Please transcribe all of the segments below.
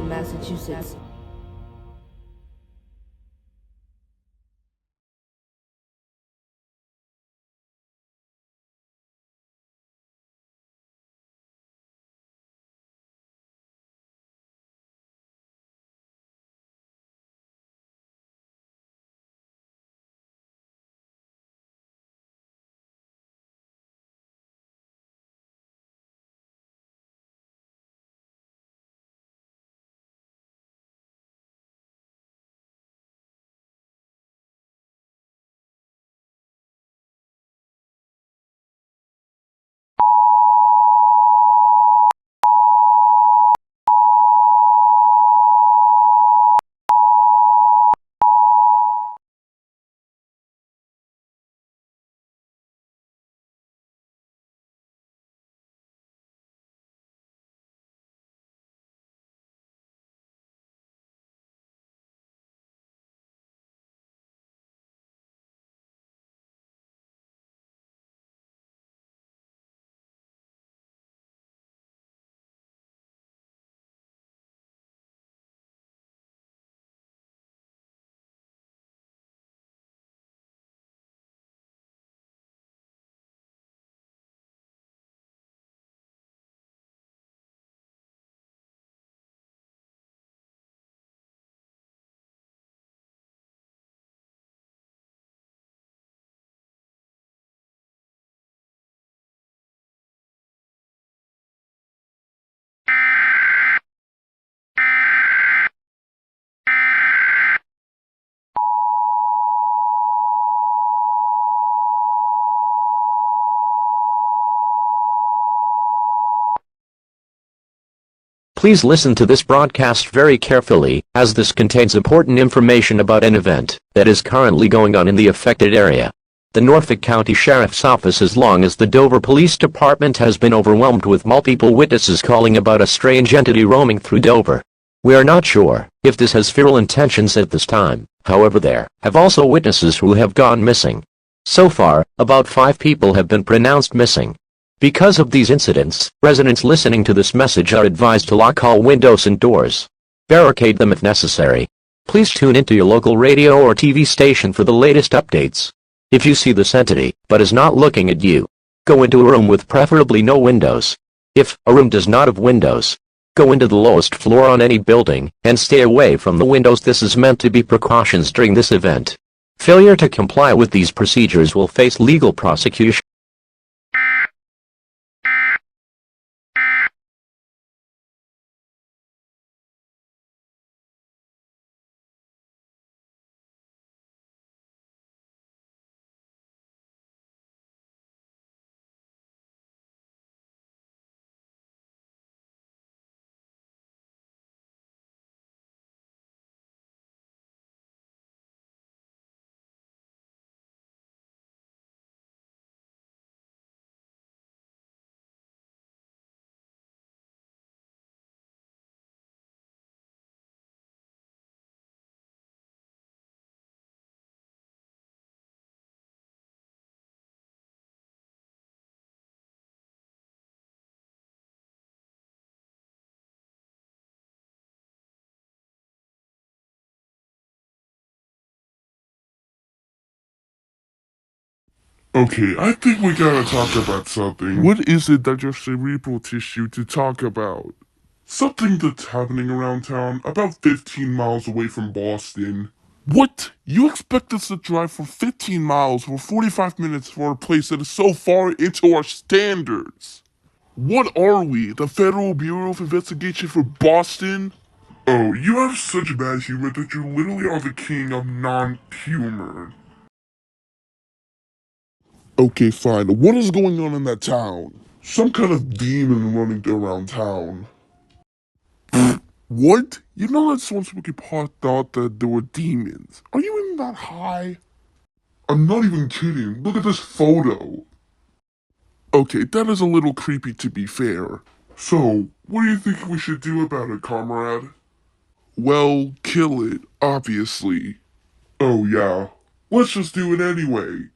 Massachusetts. Please listen to this broadcast very carefully, as this contains important information about an event that is currently going on in the affected area. The Norfolk County Sheriff's Office, as long as the Dover Police Department, has been overwhelmed with multiple witnesses calling about a strange entity roaming through Dover. We are not sure if this has feral intentions at this time. However, there have also witnesses who have gone missing. So far, about 5 people have been pronounced missing. Because of these incidents, residents listening to this message are advised to lock all windows and doors. Barricade them if necessary. Please tune into your local radio or TV station for the latest updates. If you see this entity, but is not looking at you, go into a room with preferably no windows. If a room does not have windows, go into the lowest floor on any building, and stay away from the windows. This is meant to be precautions during this event. Failure to comply with these procedures will face legal prosecution. Okay, I think we gotta talk about something. What is it that your cerebral tissue to talk about? Something that's happening around town, about 15 miles away from Boston. What? You expect us to drive for 15 miles for 45 minutes for a place that is so far into our standards? What are we, the Federal Bureau of Investigation for Boston? Oh, you have such bad humor that you literally are the king of non-humor. Okay, fine. What is going on in that town? Some kind of demon running around town. What? You know that some people thought that there were demons. Are you even that high? I'm not even kidding. Look at this photo. Okay, that is a little creepy to be fair. So, what do you think we should do about it, comrade? Well, kill it, obviously. Oh yeah. Let's just do it anyway.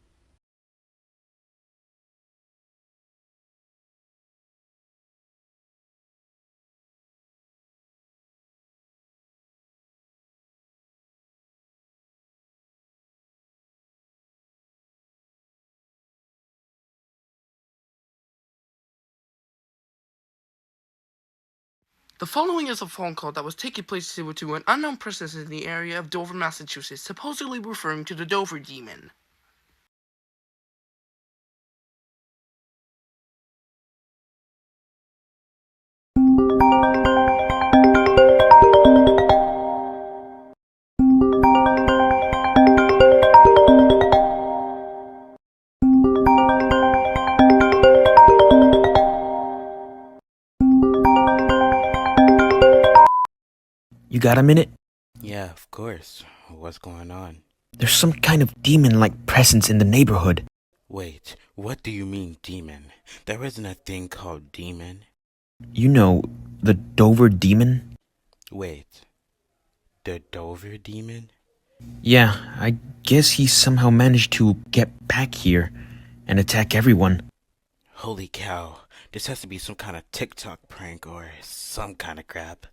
The following is a phone call that was taking place to an unknown person in the area of Dover, Massachusetts, supposedly referring to the Dover Demon. You got a minute? Yeah, of course. What's going on? There's some kind of demon-like presence in the neighborhood. Wait, what do you mean demon? There isn't a thing called demon. You know, the Dover demon? Wait, the Dover demon? Yeah, I guess he somehow managed to get back here and attack everyone. Holy cow, this has to be some kind of TikTok prank or some kind of crap.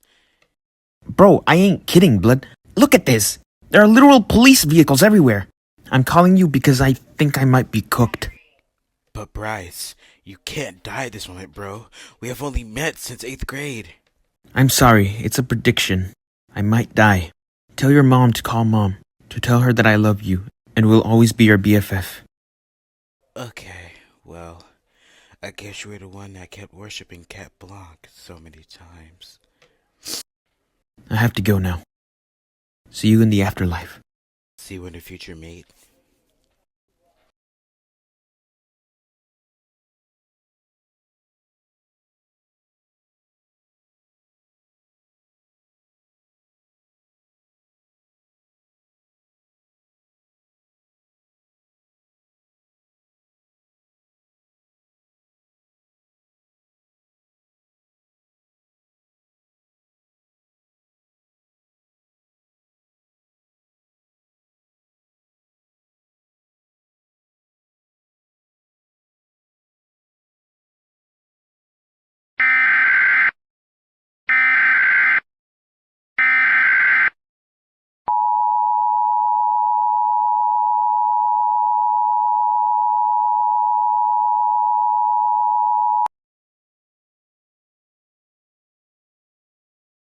Bro, I ain't kidding, blood. Look at this! There are literal police vehicles everywhere. I'm calling you because I think I might be cooked. But Bryce, you can't die this moment, bro. We have only met since 8th grade. I'm sorry, it's a prediction. I might die. Tell your mom to call mom, to tell her that I love you, and will always be your BFF. Okay, well, I guess you were the one that kept worshipping Cat Blanc so many times. I have to go now. See you in the afterlife. See you in the future, mate.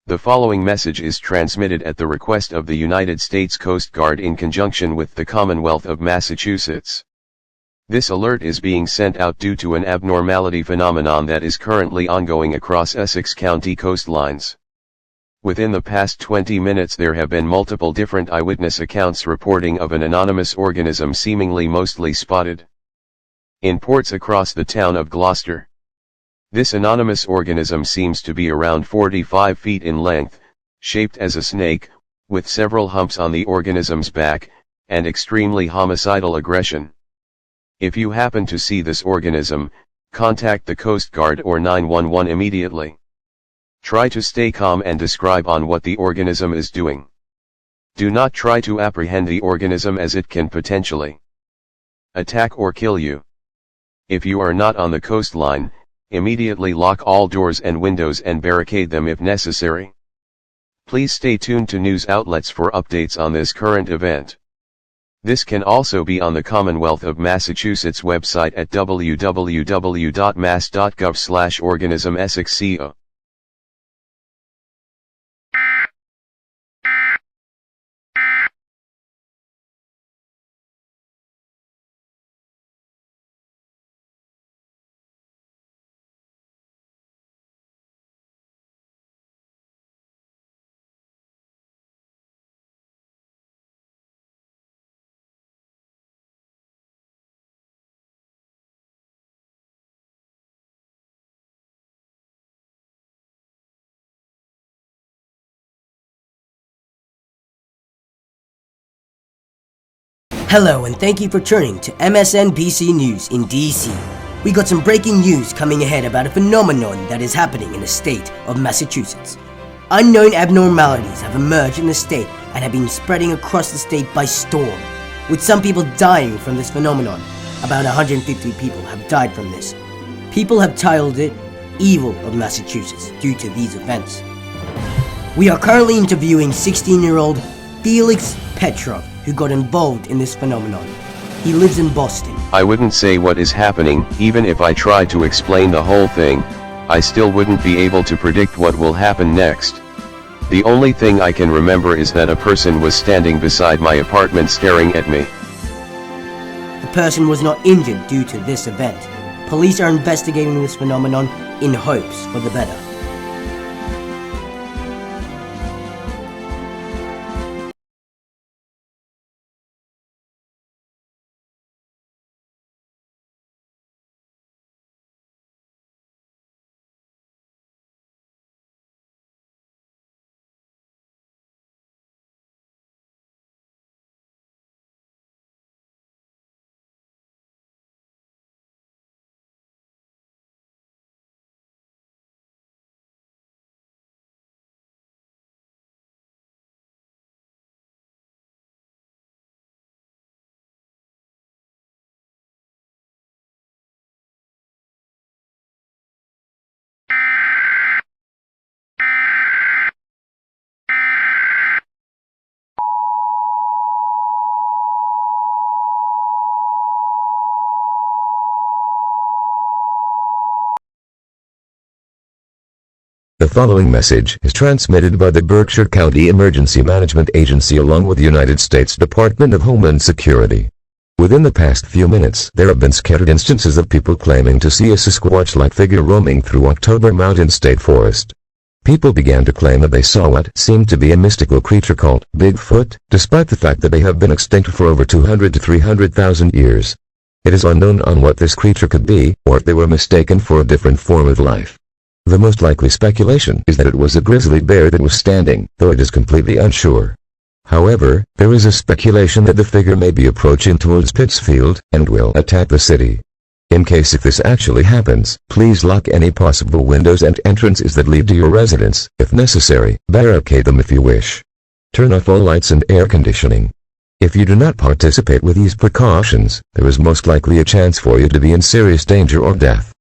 The following message is transmitted at the request of the United States Coast Guard in conjunction with the Commonwealth of Massachusetts. This alert is being sent out due to an abnormality phenomenon that is currently ongoing across Essex County coastlines. Within the past 20 minutes there have been multiple different eyewitness accounts reporting of an anonymous organism seemingly mostly spotted in ports across the town of Gloucester. This anonymous organism seems to be around 45 feet in length, shaped as a snake, with several humps on the organism's back, and extremely homicidal aggression. If you happen to see this organism, contact the Coast Guard or 911 immediately. Try to stay calm and describe on what the organism is doing. Do not try to apprehend the organism as it can potentially attack or kill you. If you are not on the coastline, immediately lock all doors and windows and barricade them if necessary. Please stay tuned to news outlets for updates on this current event. This can also be on the Commonwealth of Massachusetts website at www.mass.gov/organism-essex-co. Hello and thank you for turning to MSNBC News in DC. We got some breaking news coming ahead about a phenomenon that is happening in the state of Massachusetts. Unknown abnormalities have emerged in the state and have been spreading across the state by storm, with some people dying from this phenomenon. About 150 people have died from this. People have titled it Evil of Massachusetts due to these events. We are currently interviewing 16-year-old Felix Petrov, who got involved in this phenomenon. He lives in Boston. I wouldn't say what is happening. Even if I tried to explain the whole thing, I still wouldn't be able to predict what will happen next. The only thing I can remember is that a person was standing beside my apartment staring at me. The person was not injured due to this event. Police are investigating this phenomenon in hopes for the better. The following message is transmitted by the Berkshire County Emergency Management Agency along with the United States Department of Homeland Security. Within the past few minutes, there have been scattered instances of people claiming to see a Sasquatch-like figure roaming through October Mountain State Forest. People began to claim that they saw what seemed to be a mystical creature called Bigfoot, despite the fact that they have been extinct for over 200 to 300,000 years. It is unknown on what this creature could be, or if they were mistaken for a different form of life. The most likely speculation is that it was a grizzly bear that was standing, though it is completely unsure. However, there is a speculation that the figure may be approaching towards Pittsfield, and will attack the city. In case if this actually happens, please lock any possible windows and entrances that lead to your residence. If necessary, barricade them if you wish. Turn off all lights and air conditioning. If you do not participate with these precautions, there is most likely a chance for you to be in serious danger or death.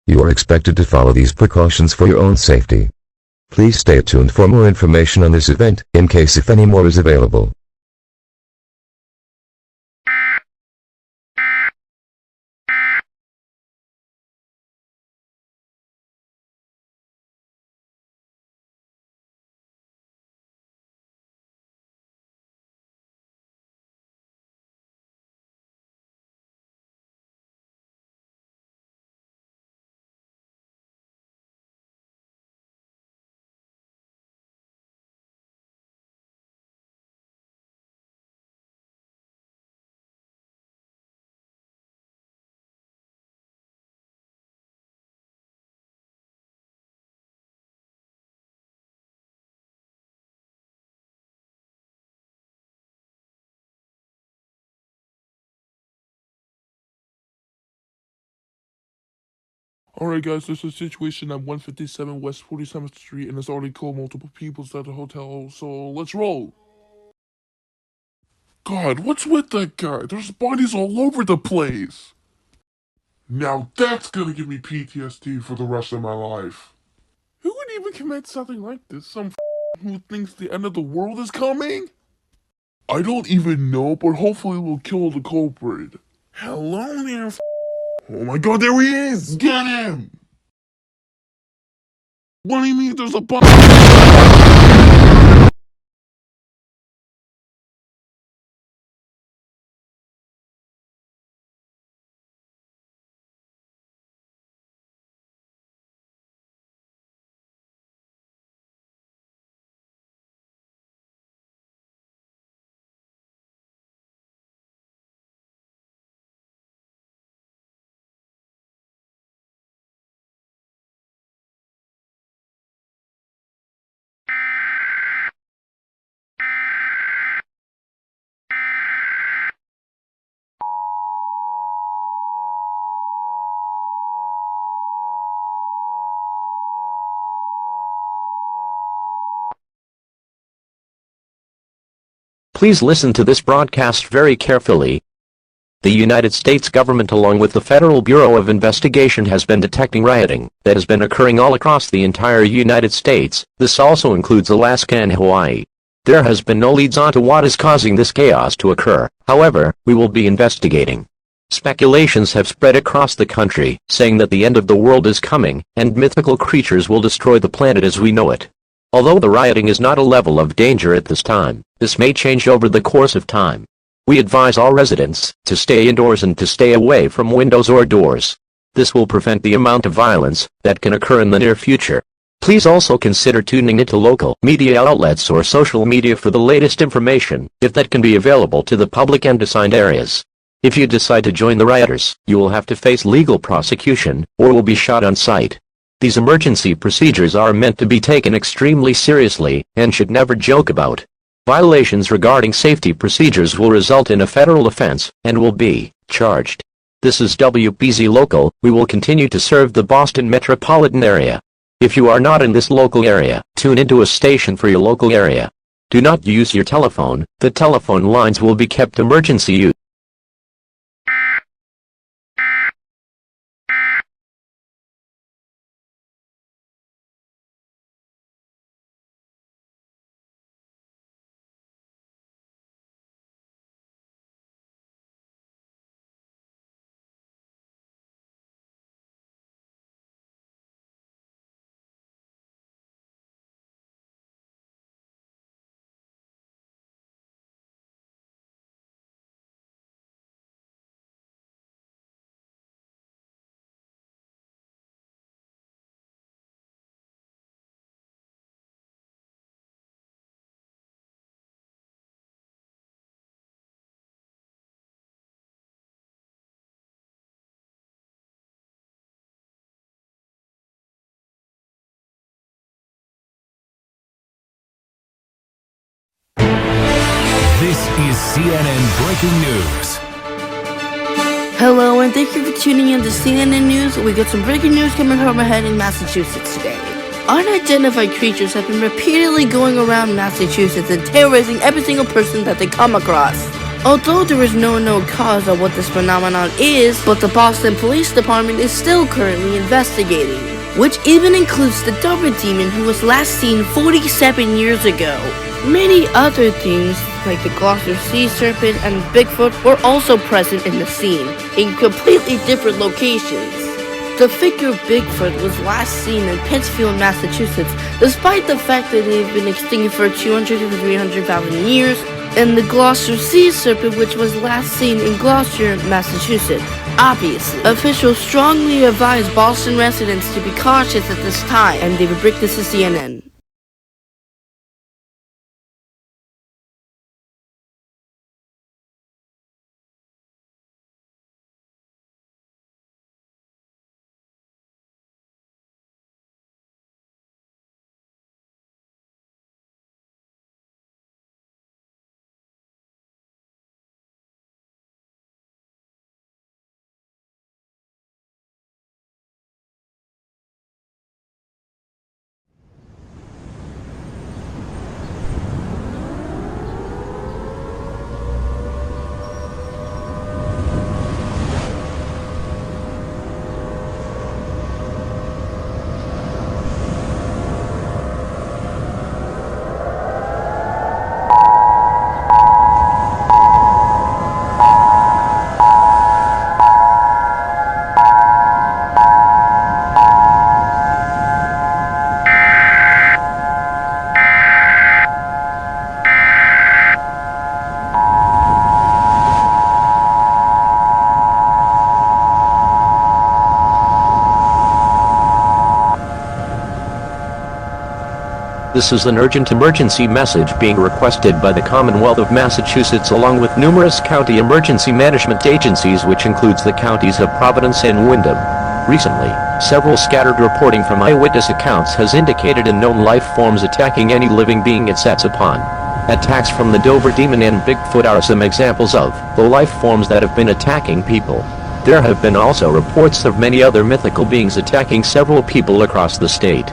You are expected to follow these precautions for your own safety. Please stay tuned for more information on this event, in case if any more is available. Alright guys, there's a situation at 157 West 47th Street and it's already killed multiple people at the hotel, so let's roll. God, what's with that guy? There's bodies all over the place. Now that's gonna give me PTSD for the rest of my life. Who would even commit something like this? Some who thinks the end of the world is coming? I don't even know, but hopefully we'll kill the culprit. Hello there, oh my god, there he is! Get him! What do you mean there's a body? Please listen to this broadcast very carefully. The United States government along with the Federal Bureau of Investigation has been detecting rioting that has been occurring all across the entire United States. This also includes Alaska and Hawaii. There has been no leads onto what is causing this chaos to occur. However, we will be investigating. Speculations have spread across the country, saying that the end of the world is coming, and mythical creatures will destroy the planet as we know it. Although the rioting is not a level of danger at this time, this may change over the course of time. We advise all residents to stay indoors and to stay away from windows or doors. This will prevent the amount of violence that can occur in the near future. Please also consider tuning into local media outlets or social media for the latest information, if that can be available to the public and assigned areas. If you decide to join the rioters, you will have to face legal prosecution, or will be shot on sight. These emergency procedures are meant to be taken extremely seriously, and should never joke about. Violations regarding safety procedures will result in a federal offense, and will be charged. This is WPZ Local. We will continue to serve the Boston metropolitan area. If you are not in this local area, tune into a station for your local area. Do not use your telephone. The telephone lines will be kept emergency use. This is CNN Breaking News. Hello, and thank you for tuning in to CNN News. We got some breaking news coming from ahead in Massachusetts today. Unidentified creatures have been repeatedly going around Massachusetts and terrorizing every single person that they come across. Although there is no known cause of what this phenomenon is, but the Boston Police Department is still currently investigating, which even includes the Dover Demon who was last seen 47 years ago. Many other things, like the Gloucester Sea Serpent and Bigfoot, were also present in the scene, in completely different locations. The figure Bigfoot was last seen in Pittsfield, Massachusetts, despite the fact that they've been extinct for 200 to 300,000 years, and the Gloucester Sea Serpent, which was last seen in Gloucester, Massachusetts. Obviously, officials strongly advise Boston residents to be cautious at this time, and they would break this to CNN. This is an urgent emergency message being requested by the Commonwealth of Massachusetts along with numerous county emergency management agencies, which includes the counties of Providence and Windham. Recently, several scattered reporting from eyewitness accounts has indicated unknown life forms attacking any living being it sets upon. Attacks from the Dover Demon and Bigfoot are some examples of the life forms that have been attacking people. There have been also reports of many other mythical beings attacking several people across the state.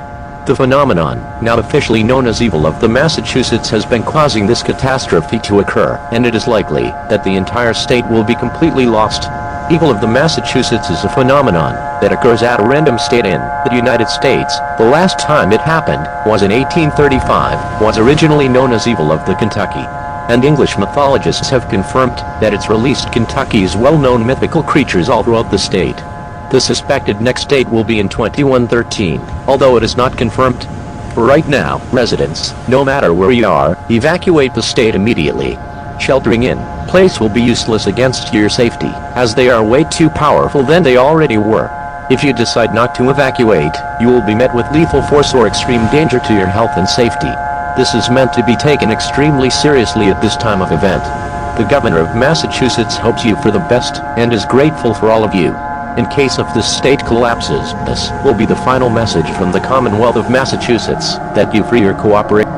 The phenomenon, now officially known as evil of the Massachusetts, has been causing this catastrophe to occur, and it is likely that the entire state will be completely lost. Evil of the Massachusetts is a phenomenon that occurs at a random state in the United States. The last time it happened was in 1835, was originally known as evil of the Kentucky. And English mythologists have confirmed that it's released Kentucky's well-known mythical creatures all throughout the state. The suspected next date will be in 2113, although it is not confirmed. For right now, residents, no matter where you are, evacuate the state immediately. Sheltering in place will be useless against your safety, as they are way too powerful than they already were. If you decide not to evacuate, you will be met with lethal force or extreme danger to your health and safety. This is meant to be taken extremely seriously at this time of event. The governor of Massachusetts hopes you for the best, and is grateful for all of you. In case of this state collapses, this will be the final message from the Commonwealth of Massachusetts, that you for your cooperation.